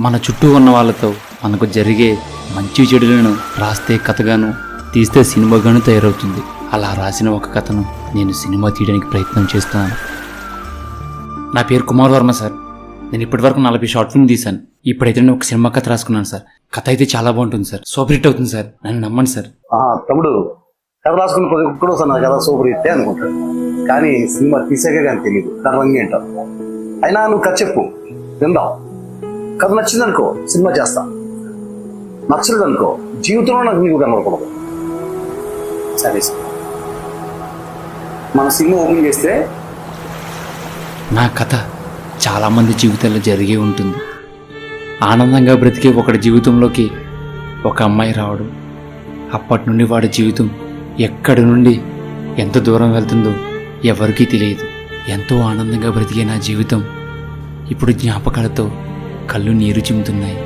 మన చుట్టూ ఉన్న వాళ్ళతో మనకు జరిగే మంచి చెడులను రాస్తే కథగాను, తీస్తే సినిమాగాను తయారవుతుంది. అలా రాసిన ఒక కథను నేను సినిమా తీయడానికి ప్రయత్నం చేస్తున్నాను. నా పేరు కుమార్ వర్మ సార్. నేను ఇప్పటివరకు 40 షార్ట్ ఫిల్మ్ తీశాను. ఇప్పుడైతే నేను ఒక సినిమా కథ రాసుకున్నాను సార్. కథ అయితే చాలా బాగుంటుంది సార్. సూపర్ హిట్ అవుతుంది సార్. నన్ను నమ్మండి సార్. తమ్ముడు, కథ రాసుకుని కూడా సార్ నా కథ సూపర్ హిట్టే అనుకుంటాడు, కానీ సినిమా తీసాకే కానీ తెలియదు దాని అంటారు. అయినా నువ్వు కథ చెప్పు, విందాం. కథ నచ్చిందనుకో సినిమా చేస్తా, నచ్చలేదనుకో జీవితంలో నాకు నీకు కనబడకూడదు. సరే సార్, మన సినిమా ఓపెన్ చేస్తే నా కథ చాలామంది జీవితాల్లో జరిగే ఉంటుంది. ఆనందంగా బ్రతికే ఒకటి జీవితంలోకి ఒక అమ్మాయి రావడం, అప్పటి నుండి వాడి జీవితం ఎక్కడి నుండి ఎంత దూరం వెళ్తుందో ఎవరికీ తెలియదు. ఎంతో ఆనందంగా బ్రతికే నా జీవితం ఇప్పుడు జ్ఞాపకాలతో కళ్ళు నీరు చిమ్ముతున్నాయి.